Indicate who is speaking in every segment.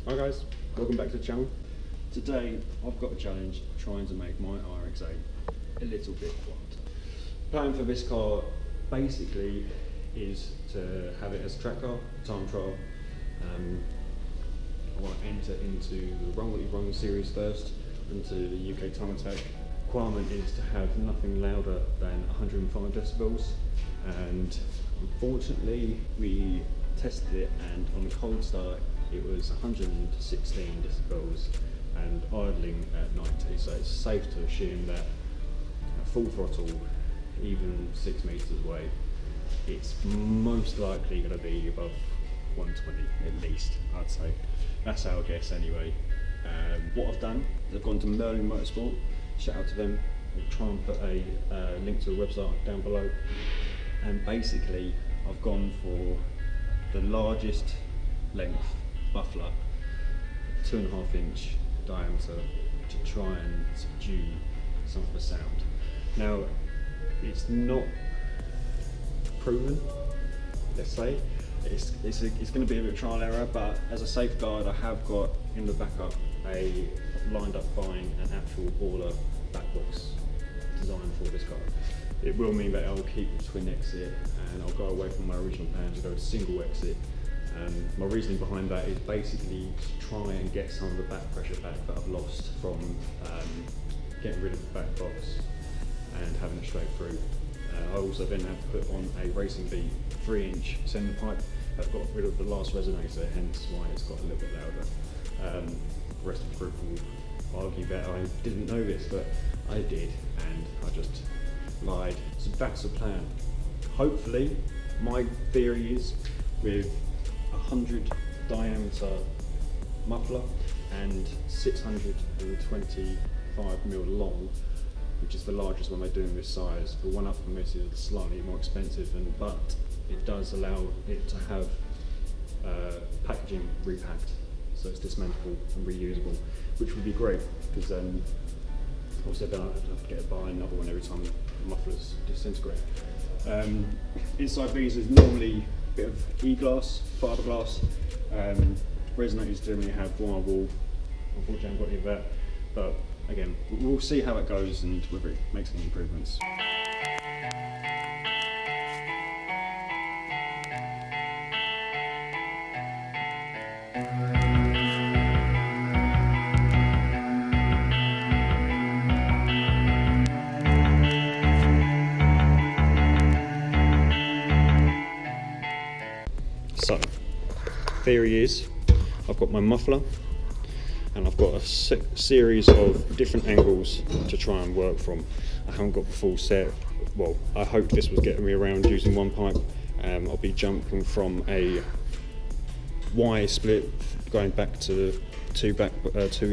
Speaker 1: Hi guys, welcome back to the channel. Today I've got a challenge trying to make my RX-8 a little bit quieter. Plan for this car basically is to have it as a track car, time trial. I want to enter into the Run What You Run series first, into the UK Time Attack. Requirement is to have nothing louder than 105 decibels, and unfortunately we tested it, and on the cold start it was 116 decibels and idling at 90, so it's safe to assume that at full throttle, even 6 meters away, it's most likely going to be above 120 at least, I'd say. That's our guess anyway. What I've done, I've gone to Merlin Motorsport, shout out to them. We'll try and put a link to the website down below. And basically, I've gone for the largest length muffler, 2.5 inch diameter, to try and subdue some of the sound. Now, it's not proven, let's say. It's going to be a bit of trial error, but as a safeguard, I have got in the backup lined up buying an actual baller back box designed for this car. It will mean that I'll keep the twin exit and I'll go away from my original plan to go to single exit. My reasoning behind that is basically to try and get some of the back pressure back that I've lost from getting rid of the back box and having it straight through. I also then had to put on a Racing Beat 3-inch centre pipe that got rid of the last resonator, hence why it's got a little bit louder. The rest of the group will argue that I didn't know this, but I did, and I just lied. So that's the plan. Hopefully, my theory is with 100 diameter muffler and 625mm long, which is the largest one they do in this size. The one up from this is slightly more expensive, but it does allow it to have packaging repacked, so it's dismantleable and reusable, which would be great, because obviously I don't have to buy another one every time the mufflers disintegrate. Inside these is normally a bit of e-glass, fiberglass. Resonators generally have wire wool. Unfortunately I haven't got any of that, but again, we'll see how it goes and whether it makes any improvements. So, theory is, I've got my muffler and I've got a series of different angles to try and work from. I haven't got the full set. Well, I hoped this was getting me around using one pipe. I'll be jumping from a Y split, going back to two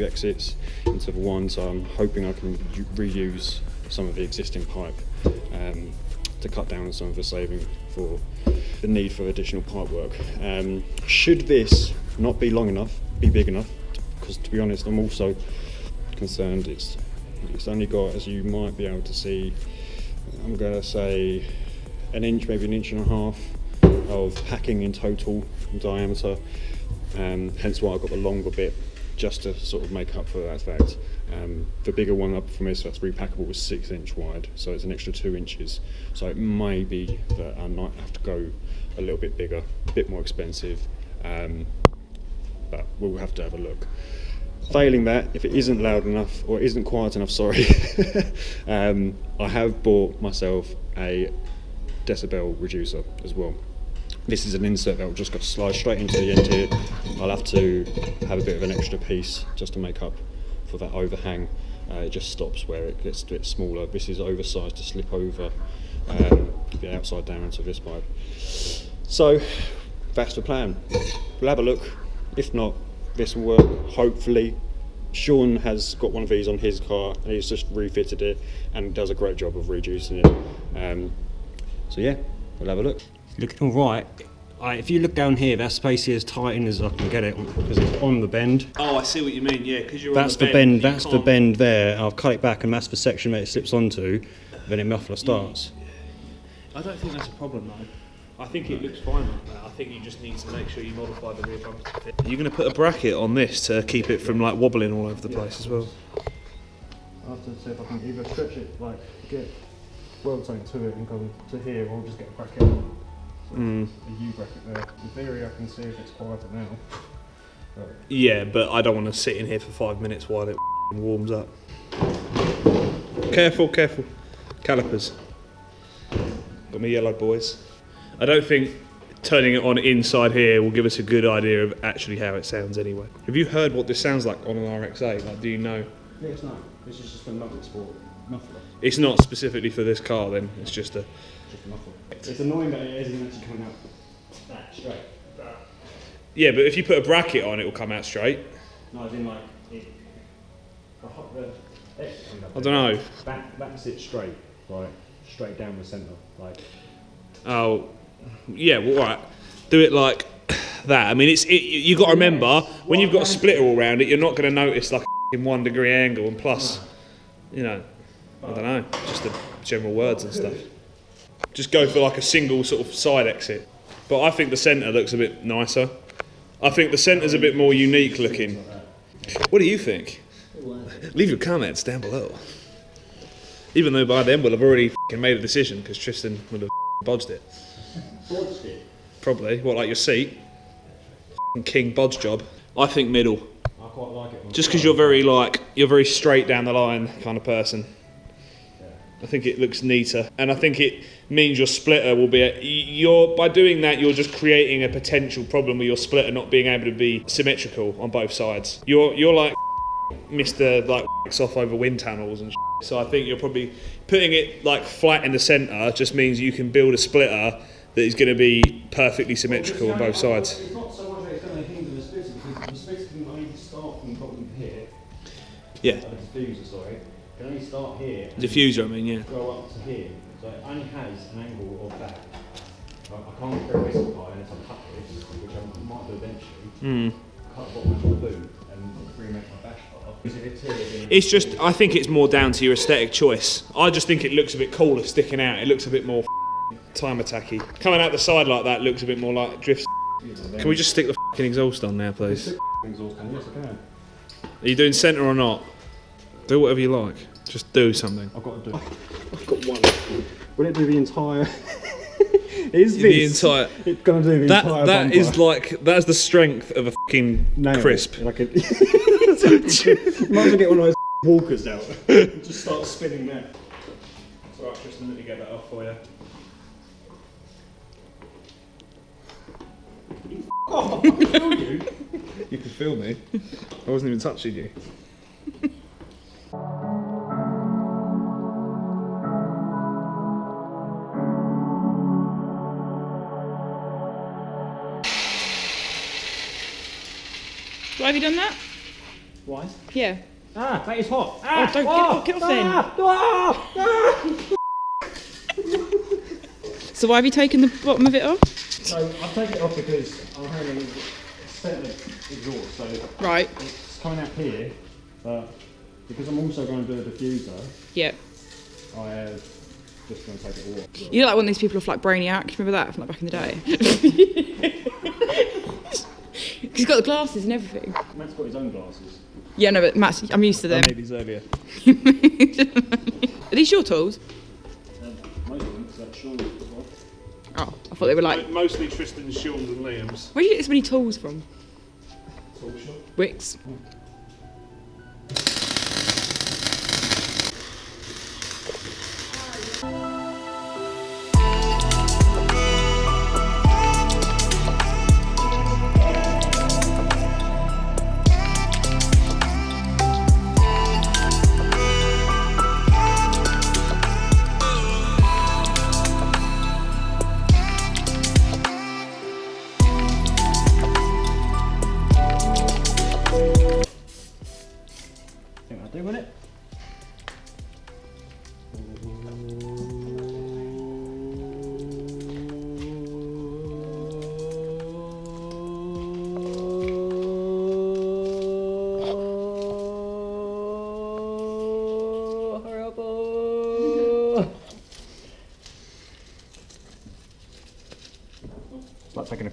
Speaker 1: exits into the one, so I'm hoping I can reuse some of the existing pipe to cut down on some of the saving for the need for additional pipe work. Should this not be long enough, be big enough, because to be honest, I'm also concerned it's only got, as you might be able to see, I'm going to say an inch, maybe an inch and a half of packing in total in diameter, hence why I've got the longer bit, just to sort of make up for that fact. The bigger one up from this that's repackable was 6 inch wide, so it's an extra 2 inches. So it may be that I might have to go a little bit bigger, a bit more expensive, but we'll have to have a look. Failing that, if it isn't loud enough, or isn't quiet enough, sorry, I have bought myself a decibel reducer as well. This is an insert that will just slide straight into the end here. I'll have to have a bit of an extra piece just to make up for that overhang. It just stops where it gets a bit smaller. This is oversized to slip over the outside diameter of this pipe. So that's the plan. We'll have a look. If not, this will work, hopefully. Sean has got one of these on his car and he's just refitted it and does a great job of reducing it. So yeah, we'll have a look. Looking all right. If you look down here, that space here is tight in as I can get it because it's on the bend.
Speaker 2: Oh, I see what you mean. Yeah, because you're
Speaker 1: that's
Speaker 2: on the
Speaker 1: bend. That's the bend there. I've cut it back, and that's the section that it slips onto. Then it muffler starts.
Speaker 2: I don't think that's a problem though. I think it looks fine like that. I think you just need to make sure you modify the rear bumper to fit. You're going to put a bracket on this to keep it from like wobbling all over the place as well.
Speaker 1: I have to see if I can either stretch it, like get weld something to it and go to here, or just get a bracket. So a U bracket there. In theory, I can see if it's quieter now. But
Speaker 2: yeah, but I don't want to sit in here for 5 minutes while it warms up. Careful, careful. Calipers. Got my yellow boys. I don't think turning it on inside here will give us a good idea of actually how it sounds anyway. Have you heard what this sounds like on an RX-8? Like, do you know?
Speaker 1: yeah, it's not. This is just a muffler.
Speaker 2: It's not specifically for this car then, it's just a...
Speaker 1: Just a muffler. It's annoying that it isn't actually coming out that straight.
Speaker 2: Yeah, but if you put a bracket on, it will come out straight.
Speaker 1: No, as in like
Speaker 2: I don't know.
Speaker 1: That sits straight, right? Straight down the centre, like.
Speaker 2: Oh, yeah. Well, all right. Do it like that. I mean, you got to remember when you've got a splitter all around it, you're not going to notice like a 1 degree angle, and plus, you know, I don't know, just the general words and stuff. Just go for like a single sort of side exit. But I think the centre looks a bit nicer. I think the centre's a bit more unique looking. What do you think? Leave your comments down below. Even though by then we'll have already made a decision because Tristan would have bodged it.
Speaker 1: Bodged it?
Speaker 2: Probably. What, like your seat? King bodge job. I think middle.
Speaker 1: I quite like it.
Speaker 2: Just because you're very straight down the line kind of person. I think it looks neater, and I think it means your splitter will be. By doing that, you're just creating a potential problem with your splitter not being able to be symmetrical on both sides. You're like Mr. like off over wind tunnels and shit. So I think you're probably putting it like flat in the centre just means you can build a splitter that is going to be perfectly symmetrical on both sides.
Speaker 1: It's not so much that it's going to hinder the splitter because the splitter can only start from the bottom here.
Speaker 2: Yeah.
Speaker 1: The diffuser, sorry. Can only start here.
Speaker 2: Diffuser, I mean, yeah.
Speaker 1: Go up to here, so it only has an angle of that. I can't go this high unless I cut this, which I might do eventually. Cut the bottom of the boot and remake my bash bar.
Speaker 2: It's just, I think it's more down to your aesthetic choice. I just think it looks a bit cooler sticking out. It looks a bit more time attacky. Coming out the side like that looks a bit more like drift. Can we just stick the exhaust on now, please?
Speaker 1: Exhaust on, yes I can.
Speaker 2: Are you doing centre or not? Do whatever you like. Just do something.
Speaker 1: I've got to do. I've got one. Will it do the entire? Is this?
Speaker 2: The entire.
Speaker 1: It's gonna do the entire.
Speaker 2: That
Speaker 1: bumper.
Speaker 2: is like that's the strength of a fucking crisp.
Speaker 1: Like a, might as well get one of those walkers out. Just start spinning that.
Speaker 2: It's alright, Tristan. Let me get that off for you.
Speaker 1: Oh, I can feel you.
Speaker 2: You can feel me. I wasn't even touching you.
Speaker 3: Why have you done that?
Speaker 1: Why?
Speaker 3: Yeah.
Speaker 1: Ah, that is hot. Ah,
Speaker 3: Oh, don't get off then. So why have you taken the bottom of it off?
Speaker 1: So I've taken it off because I'm having centre exhaust, so
Speaker 3: Right.
Speaker 1: it's coming out here, but because I'm also going to do a diffuser,
Speaker 3: Yeah.
Speaker 1: I am just going to take it all off.
Speaker 3: You look like one of these people off like Brainiac. Remember that from like back in the day? He's got the glasses and everything.
Speaker 1: Matt's got his own glasses.
Speaker 3: Yeah, no, but Matt's, I'm used to them.
Speaker 2: I made these earlier.
Speaker 3: Are these your tools?
Speaker 1: Most of them, because that's Sean's as well.
Speaker 3: Oh, I thought they were like.
Speaker 2: Mostly Tristan's, Sean's and Liam's.
Speaker 3: Where do you get this many tools from?
Speaker 1: Tool shop.
Speaker 3: Wicks.
Speaker 1: Think I'll do with it. Hurry up!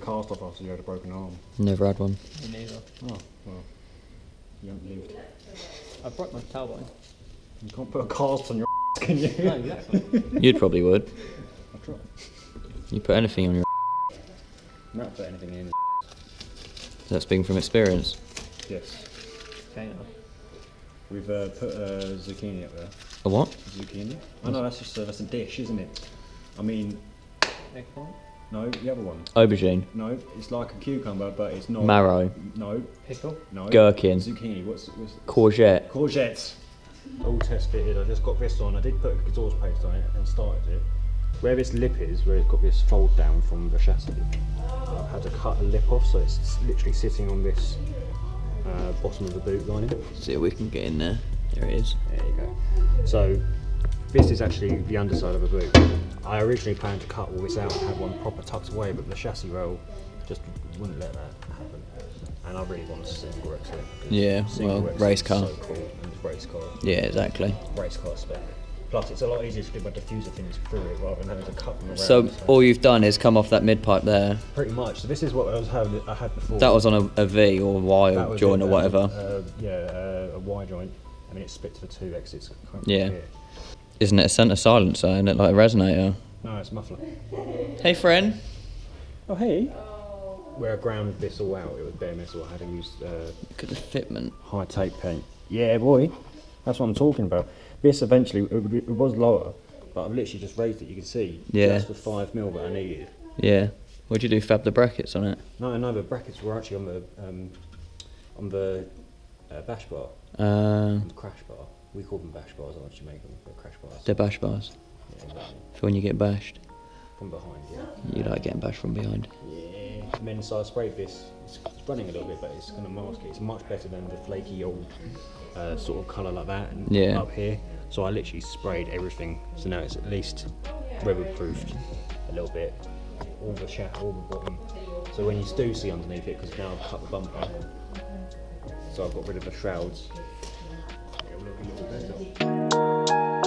Speaker 1: cast off after you had a broken arm?
Speaker 4: Never had one.
Speaker 5: Me neither.
Speaker 1: Oh, well, you haven't lived.
Speaker 5: I broke my tailbone.
Speaker 1: You can't put a cast on your can you?
Speaker 5: No, exactly.
Speaker 4: You'd probably would.
Speaker 1: I'll try.
Speaker 4: You put anything on your.
Speaker 1: Not put anything in.
Speaker 4: Is that speaking from experience?
Speaker 1: Yes.
Speaker 5: Okay, no.
Speaker 1: We've put zucchini up there.
Speaker 4: A what?
Speaker 1: Zucchini? Oh no, that's just that's a dish, isn't it? I mean,
Speaker 5: Eggplant?
Speaker 1: no, the other one.
Speaker 4: Aubergine.
Speaker 1: No, it's like a cucumber, but it's not.
Speaker 4: Marrow.
Speaker 1: No,
Speaker 5: Pickle?
Speaker 1: no.
Speaker 4: Gherkin.
Speaker 1: Zucchini. What's
Speaker 4: Courgette.
Speaker 1: courgettes? All test fitted. I just got this on. I did put exhaust paste on it and started it. Where this lip is, where it's got this fold down from the chassis, I've had to cut a lip off, so it's literally sitting on this bottom of the boot lining.
Speaker 4: See if we can get in there. There it is.
Speaker 1: There you go. So this is actually the underside of a boot. I originally planned to cut all this out and have one proper tucked away, but the chassis rail just wouldn't let that happen. And I really want a single exit.
Speaker 4: Yeah, well, race car.
Speaker 1: So cool, and it's race car.
Speaker 4: Yeah, exactly.
Speaker 1: Race car spec. Plus, it's a lot easier to do my diffuser things through it rather than having to cut them around.
Speaker 4: So all you've done is come off that mid pipe there.
Speaker 1: Pretty much. So this is what I had before.
Speaker 4: That was on a V or Y
Speaker 1: That
Speaker 4: or
Speaker 1: was
Speaker 4: joint
Speaker 1: it,
Speaker 4: or whatever.
Speaker 1: a Y joint. I mean, it's split to the two exits.
Speaker 4: Yeah. Isn't it a centre silencer? Isn't it like a resonator?
Speaker 1: No, it's a muffler.
Speaker 4: Hey, friend.
Speaker 1: Oh, hey. Where I ground this all out, it was bare metal. I had to use
Speaker 4: Look at the fitment.
Speaker 1: high tape paint. Yeah, boy. That's what I'm talking about. This eventually, it was lower, but I've literally just raised it, you can see.
Speaker 4: Yeah.
Speaker 1: Just the 5mm that I needed.
Speaker 4: Yeah. What'd you do? Fab the brackets on it?
Speaker 1: No, the brackets were actually on the bash bar,
Speaker 4: Uh,
Speaker 1: the crash bar. We call them bash bars, aren't you make them? They're crash bars.
Speaker 4: they're bash bars.
Speaker 1: Yeah, exactly.
Speaker 4: For when you get bashed.
Speaker 1: From behind, yeah.
Speaker 4: You like getting bashed from behind.
Speaker 1: Yeah. And then so I sprayed this. It's running a little bit, but it's going to mask it. It's much better than the flaky old sort of colour like that and
Speaker 4: Yeah.
Speaker 1: up here. So I literally sprayed everything. So now it's at least weather-proofed a little bit. All the shaft, all the bottom. So when you do see underneath it, because now I've cut the bumper, so I've got rid of the shrouds. It'll look a little better.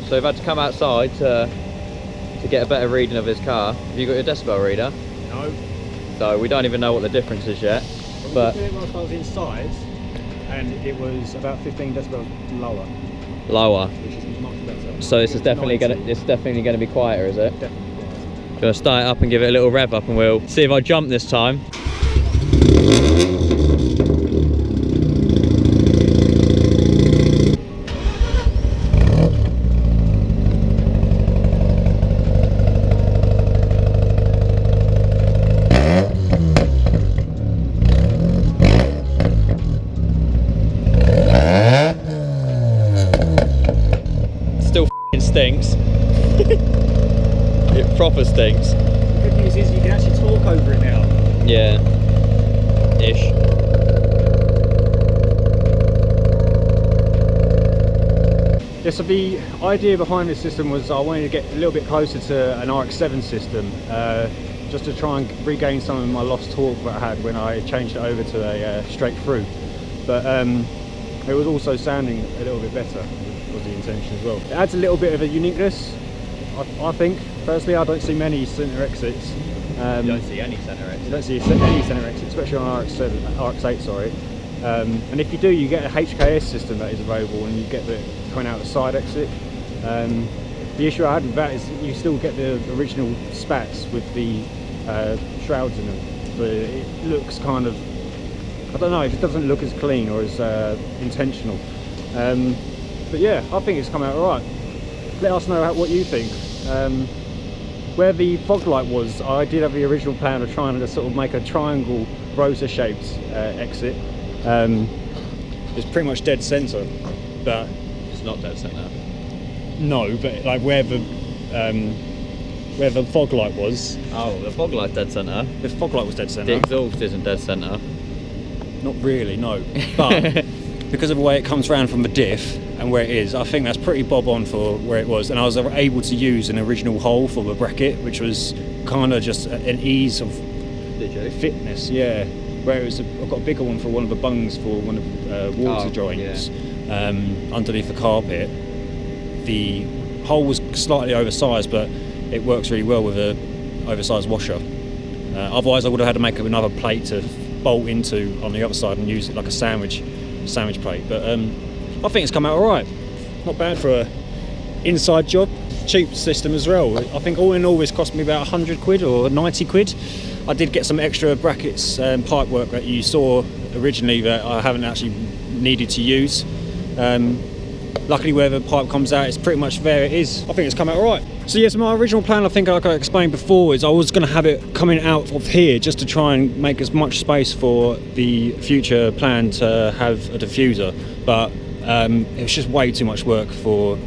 Speaker 4: So we've had to come outside to get a better reading of his car. Have you got your decibel reader?
Speaker 1: No.
Speaker 4: So we don't even know what the difference is yet. But
Speaker 1: Whilst I was inside, and it was about 15 decibels lower,
Speaker 4: lower.
Speaker 1: which is much better.
Speaker 4: So this is definitely
Speaker 1: 90.
Speaker 4: it's definitely gonna be quieter, is it?
Speaker 1: Definitely quieter.
Speaker 4: Gonna start it up and give it a little rev up and we'll see if I jump this time. Stinks. It proper stinks.
Speaker 1: The good news is you can actually talk over it now.
Speaker 4: Yeah. Ish.
Speaker 1: Yeah, so the idea behind this system was I wanted to get a little bit closer to an RX-7 system, just to try and regain some of my lost torque that I had when I changed it over to a straight through. But it was also sounding a little bit better, was the intention as well. It adds a little bit of a uniqueness, I think. Personally, I don't see many centre exits.
Speaker 4: You don't see any centre exits.
Speaker 1: You don't see any centre exits, especially on RX-8, sorry. And if you do, you get a HKS system that is available, and you get the coming out the side exit. The issue I had with that is you still get the original spats with the shrouds in them, but it looks kind of, I don't know, it doesn't look as clean or as intentional. But yeah, I think it's come out alright. Let us know what you think. Where the fog light was, I did have the original plan of trying to sort of make a triangle rotor shaped exit. It's pretty much dead centre, but
Speaker 4: It's not dead centre.
Speaker 1: no, but like where the fog light was,
Speaker 4: Oh, the fog light's dead centre.
Speaker 1: the fog light was dead
Speaker 4: The
Speaker 1: centre.
Speaker 4: exhaust isn't dead centre.
Speaker 1: Not really, no. But because of the way it comes round from the diff and where it is, I think that's pretty bob on for where it was. And I was able to use an original hole for the bracket, which was kind of just an ease of
Speaker 4: Did you?
Speaker 1: fitness, yeah.
Speaker 6: whereas I've got a bigger one for one of the bungs for one of water joints underneath the carpet. The hole was slightly oversized, but it works really well with a oversized washer. Otherwise I would have had to make another plate to bolt into on the other side and use it like a sandwich plate. But I think it's come out alright. Not bad for a inside job. Cheap system as well. I think all in all this cost me about 100 quid or 90 quid. I did get some extra brackets and pipe work that you saw originally that I haven't actually needed to use. Luckily where the pipe comes out, it's pretty much there it is. I think it's come out alright. So yes, my original plan, I think like I explained before, is I was going to have it coming out of here just to try and make as much space for the future plan to have a diffuser, but it was just way too much work for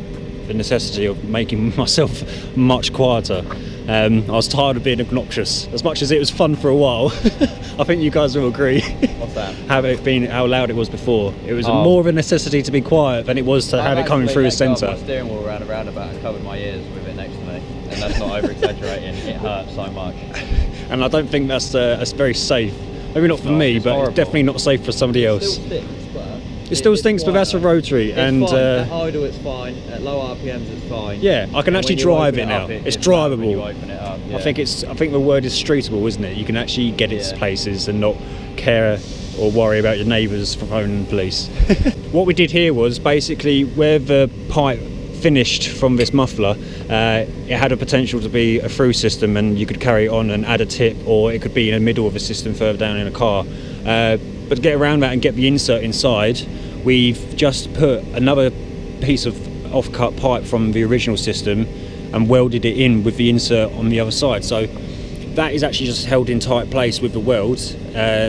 Speaker 6: the necessity of making myself much quieter. I was tired of being obnoxious. As much as it was fun for a while, I think you guys will agree.
Speaker 4: What's that?
Speaker 6: How loud it was before. It was more of a necessity to be quiet than it was to have it coming through the centre.
Speaker 4: My steering wheel around a roundabout and covered my ears with it next to me, and that's not over exaggerating. It hurt so much.
Speaker 6: And I don't think that's very safe. Maybe not for me, but it's definitely not safe for somebody else. It still stinks, but that's a rotary. And
Speaker 4: fine. At idle it's fine, at low RPMs it's fine.
Speaker 6: Yeah, I can actually drive it now. It's drivable.
Speaker 4: When you open it up, yeah.
Speaker 6: I think the word is streetable, isn't it? You can actually get it to places and not care or worry about your neighbours phoning the police. What we did here was basically where the pipe finished from this muffler, it had a potential to be a through system, and you could carry it on and add a tip, or it could be in the middle of a system further down in a car. But to get around that and get the insert inside, we've just put another piece of off-cut pipe from the original system and welded it in with the insert on the other side. So that is actually just held in tight place with the welds.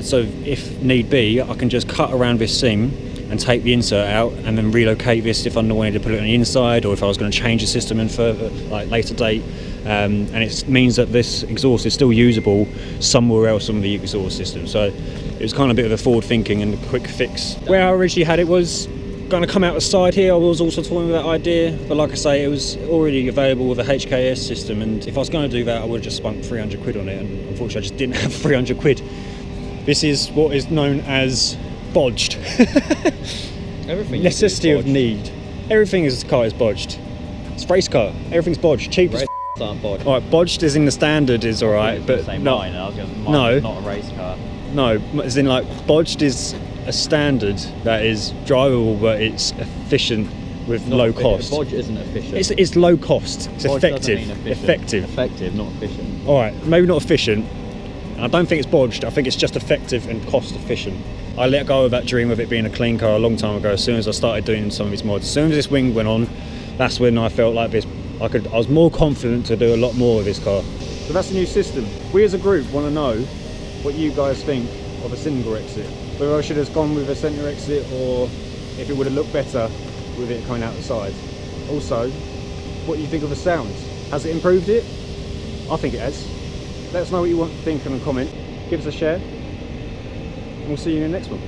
Speaker 6: So if need be, I can just cut around this seam and take the insert out and then relocate this if I wanted to put it on the inside, or if I was going to change the system in further, like later date. And it means that this exhaust is still usable somewhere else on the exhaust system. So it was kind of a bit of a forward thinking and a quick fix. Where I originally had it was going to come out the side here. I was also toying with that idea, but like I say, it was already available with a HKS system, and if I was going to do that I would have just spunk 300 quid on it, and unfortunately I just didn't have 300 quid. This is what is known as bodged.
Speaker 4: Everything
Speaker 6: necessity of need. Everything in this car is bodged. It's a race car, everything's bodged. Cheap as
Speaker 4: aren't bodged.
Speaker 6: Alright, bodged is in the standard is alright, but no,
Speaker 4: mine. I was gonna,
Speaker 6: no,
Speaker 4: not a race car.
Speaker 6: No, as in like bodged is a standard that is drivable, but it's efficient with low cost.
Speaker 4: Bodge isn't efficient.
Speaker 6: It's low cost. It's
Speaker 4: bodge
Speaker 6: effective.
Speaker 4: Doesn't mean efficient. Effective, not efficient.
Speaker 6: All right, maybe not efficient. I don't think it's bodged. I think it's just effective and cost efficient. I let go of that dream of it being a clean car a long time ago. As soon as I started doing some of these mods, as soon as this wing went on, that's when I felt like this. I was more confident to do a lot more of this car. So that's the new system. We as a group want to know what you guys think of a single exit. Whether I should have gone with a centre exit, or if it would have looked better with it coming out the side. Also, what do you think of the sound? Has it improved it? I think it has. Let us know what you want to think in a comment. Give us a share. And we'll see you in the next one.